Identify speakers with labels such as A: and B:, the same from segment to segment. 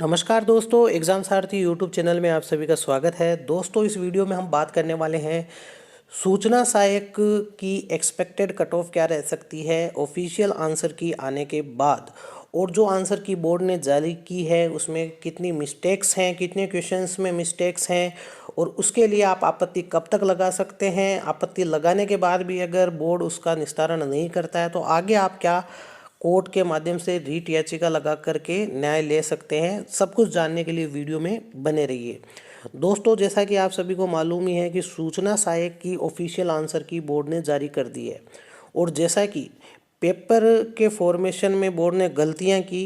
A: नमस्कार दोस्तों, एग्ज़ाम सारथी YouTube channel में आप सभी का स्वागत है। दोस्तों, इस वीडियो में हम बात करने वाले हैं सूचना सहायक की एक्सपेक्टेड कट ऑफ क्या रह सकती है ऑफिशियल आंसर की आने के बाद, और जो आंसर की बोर्ड ने जारी की है उसमें कितनी मिस्टेक्स हैं, कितने क्वेश्चंस में मिस्टेक्स हैं, और उसके लिए आप आपत्ति कब तक लगा सकते हैं। आपत्ति लगाने के बाद भी अगर बोर्ड उसका निस्तारण नहीं करता है तो आगे आप क्या कोर्ट के माध्यम से रीट याचिका लगा करके न्याय ले सकते हैं। सब कुछ जानने के लिए वीडियो में बने रहिए। दोस्तों, जैसा कि आप सभी को मालूम ही है कि सूचना सहायक की ऑफिशियल आंसर की बोर्ड ने जारी कर दी है, और जैसा कि पेपर के फॉर्मेशन में बोर्ड ने गलतियां की।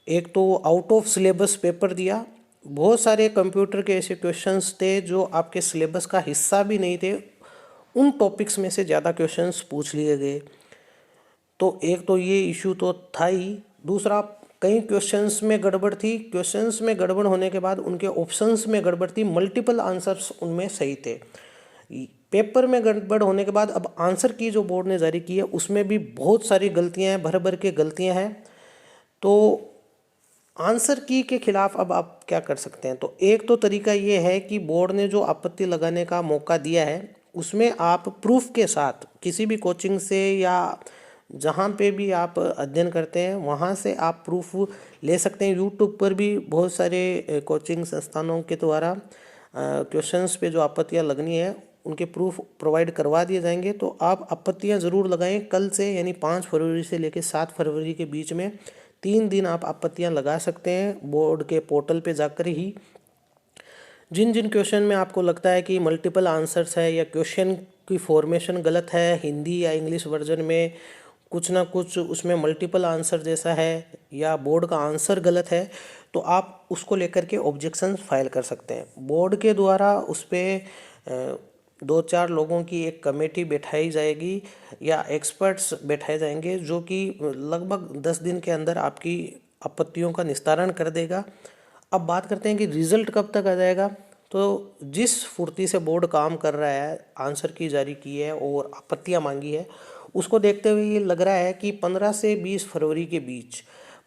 A: एक तो आउट ऑफ सिलेबस पेपर दिया, बहुत सारे कंप्यूटर के ऐसे क्वेश्चंस थे जो आपके सिलेबस का हिस्सा भी नहीं थे, उन टॉपिक्स में से ज़्यादा क्वेश्चंस पूछ लिए गए। तो एक तो ये इशू तो था ही। दूसरा, कई क्वेश्चंस में गड़बड़ थी। क्वेश्चंस में गड़बड़ होने के बाद उनके ऑप्शंस में गड़बड़ थी, मल्टीपल आंसर्स उनमें सही थे। पेपर में गड़बड़ होने के बाद अब आंसर की जो बोर्ड ने जारी की है उसमें भी बहुत सारी गलतियां हैं, भर भर के गलतियां हैं। तो आंसर की के खिलाफ अब आप क्या कर सकते हैं? तो एक तो तरीका ये है कि बोर्ड ने जो आपत्ति लगाने का मौका दिया है उसमें आप प्रूफ के साथ किसी भी कोचिंग से या जहाँ पे भी आप अध्ययन करते हैं वहाँ से आप प्रूफ ले सकते हैं। यूट्यूब पर भी बहुत सारे कोचिंग संस्थानों के द्वारा क्वेश्चंस पे जो आपत्तियाँ लगनी है उनके प्रूफ प्रोवाइड करवा दिए जाएंगे। तो आप आपत्तियाँ ज़रूर लगाएं। कल से यानी 5 फरवरी से लेकर 7 फरवरी के बीच में 3 दिन आप आपत्तियाँ लगा सकते हैं बोर्ड के पोर्टल पे जाकर ही। जिन जिन क्वेश्चन में आपको लगता है कि मल्टीपल आंसर्स है या क्वेश्चन की फॉर्मेशन गलत है, हिंदी या इंग्लिश वर्जन में कुछ ना कुछ उसमें मल्टीपल आंसर जैसा है या बोर्ड का आंसर गलत है, तो आप उसको लेकर के ऑब्जेक्शन फाइल कर सकते हैं। बोर्ड के द्वारा उस पर 2-4 लोगों की एक कमेटी बैठाई जाएगी या एक्सपर्ट्स बैठाए जाएंगे जो कि लगभग 10 दिन के अंदर आपकी आपत्तियों का निस्तारण कर देगा। अब बात करते हैं कि रिजल्ट कब तक आ जाएगा। तो जिस फुर्ती से बोर्ड काम कर रहा है, आंसर की जारी की है और आपत्तियां मांगी है, उसको देखते हुए ये लग रहा है कि 15 से 20 फरवरी के बीच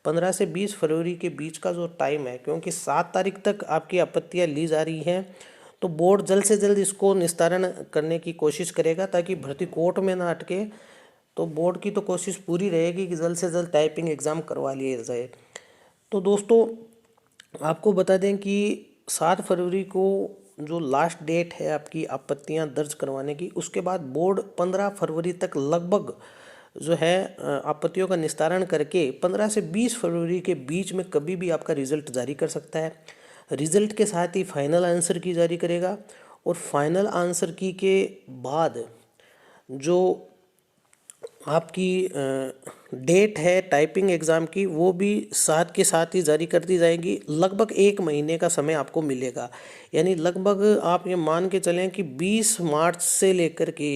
A: 15 से 20 फरवरी के बीच का जो टाइम है, क्योंकि 7 तारीख तक आपकी आपत्तियां ली जा रही हैं, तो बोर्ड जल्द से जल्द इसको निस्तारण करने की कोशिश करेगा ताकि भर्ती कोर्ट में ना अटके। तो बोर्ड की तो कोशिश पूरी रहेगी कि जल्द से जल्द टाइपिंग एग्ज़ाम करवा लिया जाए। तो दोस्तों, आपको बता दें कि 7 फरवरी को जो लास्ट डेट है आपकी आपत्तियां दर्ज करवाने की, उसके बाद बोर्ड 15 फरवरी तक लगभग जो है आपत्तियों का निस्तारण करके 15 से 20 फरवरी के बीच में कभी भी आपका रिजल्ट जारी कर सकता है। रिजल्ट के साथ ही फाइनल आंसर की जारी करेगा, और फाइनल आंसर की के बाद जो आपकी डेट है टाइपिंग एग्ज़ाम की वो भी साथ के साथ ही जारी कर दी जाएगी। लगभग 1 महीने का समय आपको मिलेगा, यानी लगभग आप ये मान के चलें कि 20 मार्च से लेकर के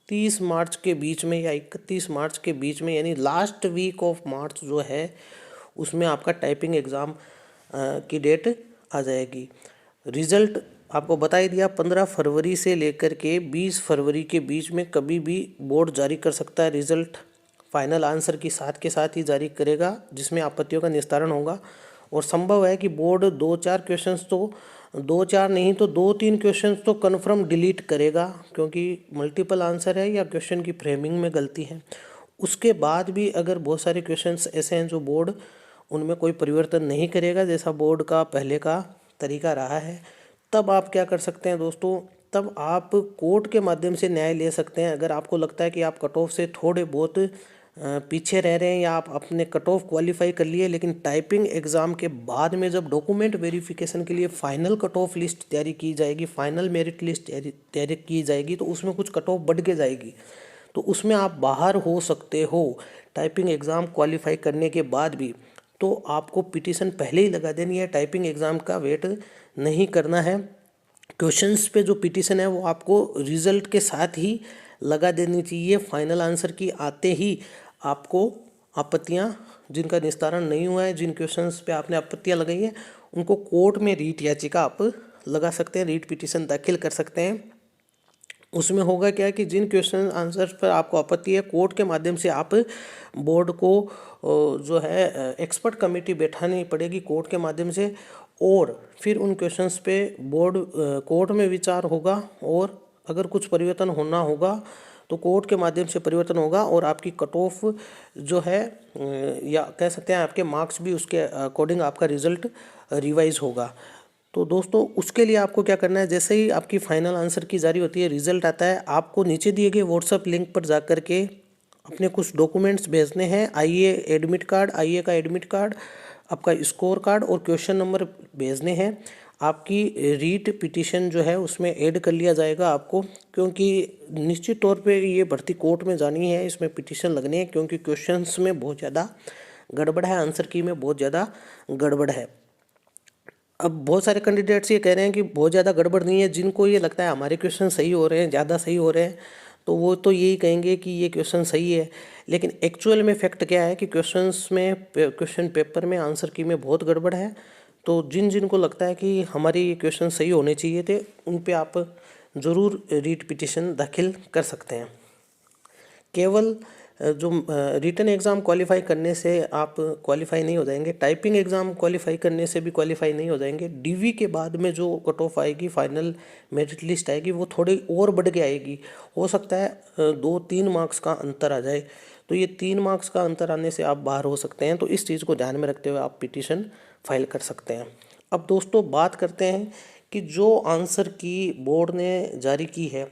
A: 30 मार्च के बीच में या 31 मार्च के बीच में, यानी लास्ट वीक ऑफ मार्च जो है उसमें आपका टाइपिंग एग्ज़ाम की डेट आ जाएगी। रिज़ल्ट आपको बता ही दिया, 15 फरवरी से लेकर के 20 फरवरी के बीच में कभी भी बोर्ड जारी कर सकता है रिज़ल्ट। फाइनल आंसर की साथ के साथ ही जारी करेगा जिसमें आपत्तियों का निस्तारण होगा। और संभव है कि बोर्ड 2-4 क्वेश्चंस तो 2-4 नहीं तो 2-3 क्वेश्चंस तो कन्फर्म डिलीट करेगा, क्योंकि मल्टीपल आंसर है या क्वेश्चन की फ्रेमिंग में गलती है। उसके बाद भी अगर बहुत सारे क्वेश्चंस ऐसे हैं जो बोर्ड उनमें कोई परिवर्तन नहीं करेगा, जैसा बोर्ड का पहले का तरीका रहा है, तब आप क्या कर सकते हैं दोस्तों, तब आप कोर्ट के माध्यम से न्याय ले सकते हैं। अगर आपको लगता है कि आप कट ऑफ से थोड़े बहुत पीछे रह रहे हैं या आप अपने कट ऑफ क्वालिफाई कर लिए, लेकिन टाइपिंग एग्ज़ाम के बाद में जब डॉक्यूमेंट वेरिफिकेशन के लिए फाइनल कट ऑफ लिस्ट तैयारी की जाएगी, फाइनल मेरिट लिस्ट तैयारी की जाएगी, तो उसमें कुछ कट ऑफ बढ़ के जाएगी, तो उसमें आप बाहर हो सकते हो टाइपिंग एग्ज़ाम क्वालिफाई करने के बाद भी। तो आपको पिटीशन पहले ही लगा देनी है, टाइपिंग एग्ज़ाम का वेट नहीं करना है। क्वेश्चंस पे जो पिटीशन है वो आपको रिजल्ट के साथ ही लगा देनी चाहिए। फाइनल आंसर की आते ही आपको आपत्तियां जिनका निस्तारण नहीं हुआ है, जिन क्वेश्चंस पे आपने आपत्तियां लगाई है, उनको कोर्ट में रीट याचिका आप लगा सकते हैं, रीट पिटीशन दाखिल कर सकते हैं। उसमें होगा क्या कि जिन क्वेश्चन आंसर पर आपको आपत्ति है, कोर्ट के माध्यम से आप बोर्ड को जो है एक्सपर्ट कमेटी बैठानी पड़ेगी कोर्ट के माध्यम से, और फिर उन क्वेश्चंस पे बोर्ड कोर्ट में विचार होगा, और अगर कुछ परिवर्तन होना होगा तो कोर्ट के माध्यम से परिवर्तन होगा, और आपकी कट ऑफ जो है या कह सकते हैं आपके मार्क्स भी उसके अकॉर्डिंग आपका रिजल्ट रिवाइज होगा। तो दोस्तों उसके लिए आपको क्या करना है, जैसे ही आपकी फाइनल आंसर की जारी होती है, रिजल्ट आता है, आपको नीचे दिए गए व्हाट्सएप लिंक पर जा कर के अपने कुछ डॉक्यूमेंट्स भेजने हैं। आईए एडमिट कार्ड, आईए का एडमिट कार्ड, आपका स्कोर कार्ड और क्वेश्चन नंबर भेजने हैं। आपकी रीट पिटीशन जो है उसमें ऐड कर लिया जाएगा आपको, क्योंकि निश्चित तौर पे ये भर्ती कोर्ट में जानी है, इसमें पिटीशन लगनी है, क्योंकि क्वेश्चंस में बहुत ज़्यादा गड़बड़ है, आंसर की में बहुत ज़्यादा गड़बड़ है। अब बहुत सारे कैंडिडेट्स ये कह रहे हैं कि बहुत ज़्यादा गड़बड़ नहीं है, जिनको ये लगता है हमारे क्वेश्चन सही हो रहे हैं, ज़्यादा सही हो रहे हैं, तो वो तो यही कहेंगे कि ये क्वेश्चन सही है। लेकिन एक्चुअल में फैक्ट क्या है कि क्वेश्चन पेपर में आंसर की में बहुत गड़बड़ है। तो जिन जिन को लगता है कि हमारे ये क्वेश्चन सही होने चाहिए थे, उन पे आप ज़रूर रीट पिटीशन दाखिल कर सकते हैं। केवल जो रिटन एग्ज़ाम क्वालिफाई करने से आप क्वालिफाई नहीं हो जाएंगे, टाइपिंग एग्ज़ाम क्वालिफाई करने से भी क्वालिफाई नहीं हो जाएंगे। डीवी के बाद में जो कट ऑफ आएगी, फाइनल मेरिट लिस्ट आएगी, वो थोड़ी और बढ़ के आएगी। हो सकता है 2-3 मार्क्स का अंतर आ जाए, तो ये 3 मार्क्स का अंतर आने से आप बाहर हो सकते हैं। तो इस चीज़ को ध्यान में रखते हुए आप पिटीशन फाइल कर सकते हैं। अब दोस्तों बात करते हैं कि जो आंसर की बोर्ड ने जारी की है,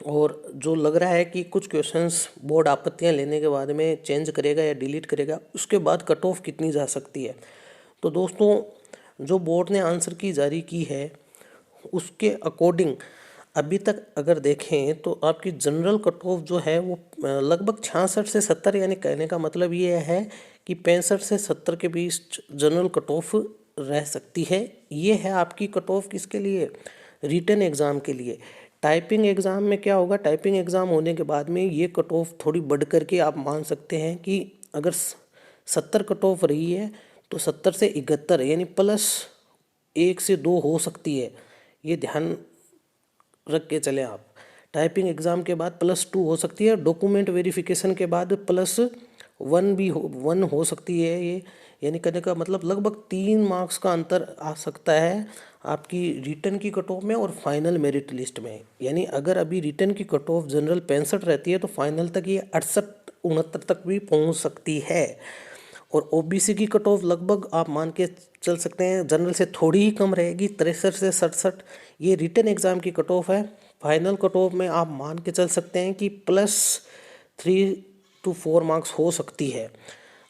A: और जो लग रहा है कि कुछ क्वेश्चंस बोर्ड आपत्तियां लेने के बाद में चेंज करेगा या डिलीट करेगा, उसके बाद कट ऑफ कितनी जा सकती है। तो दोस्तों जो बोर्ड ने आंसर की जारी की है उसके अकॉर्डिंग अभी तक अगर देखें तो आपकी जनरल कट ऑफ जो है वो लगभग 66 से 70, यानी कहने का मतलब ये है कि 65 से 70 के बीच जनरल कट ऑफ रह सकती है। ये है आपकी कट ऑफ किसके लिए, रिटन एग्ज़ाम के लिए। टाइपिंग एग्ज़ाम में क्या होगा, टाइपिंग एग्ज़ाम होने के बाद में ये कट ऑफ थोड़ी बढ़ करके आप मान सकते हैं कि अगर 70 कट ऑफ रही है तो 70 से 71 यानी +1 से 2 हो सकती है। ये ध्यान रख के चलें आप। टाइपिंग एग्ज़ाम के बाद +2 हो सकती है, डॉक्यूमेंट वेरिफिकेशन के बाद +1 हो सकती है ये, यानी कहने का मतलब लगभग 3 मार्क्स का अंतर आ सकता है आपकी रिटन की कट ऑफ में और फाइनल मेरिट लिस्ट में। यानी अगर अभी रिटन की कट ऑफ जनरल 65 रहती है तो फाइनल तक ये 68-69 तक भी पहुंच सकती है। और ओबीसी की कट ऑफ लगभग आप मान के चल सकते हैं जनरल से थोड़ी ही कम रहेगी, 63 से 67। ये रिटन एग्ज़ाम की कट ऑफ है। फाइनल कट ऑफ में आप मान के चल सकते हैं कि +3 to 4 मार्क्स हो सकती है।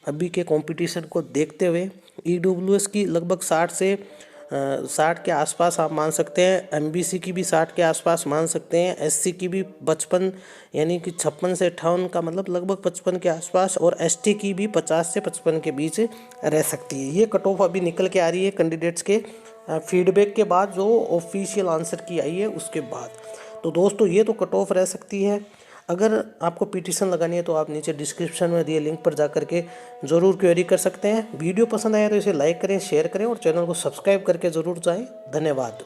A: अभी के कंपटीशन को देखते हुए ईडब्ल्यूएस की लगभग 60 के आसपास आप मान सकते हैं, एमबीसी की भी 60 के आसपास मान सकते हैं, एससी की भी 55 यानी कि 56 से 58 का मतलब लगभग 55 के आसपास, और एसटी की भी 50 से 55 के बीच रह सकती है। ये कट ऑफ अभी निकल के आ रही है कैंडिडेट्स के फीडबैक के बाद, जो ऑफिशियल आंसर की आई है उसके बाद। तो दोस्तों ये तो कट ऑफ रह सकती है। अगर आपको पिटीशन लगानी है तो आप नीचे डिस्क्रिप्शन में दिए लिंक पर जा करके ज़रूर क्वेरी कर सकते हैं। वीडियो पसंद आया तो इसे लाइक करें, शेयर करें और चैनल को सब्सक्राइब करके ज़रूर जाएं। धन्यवाद।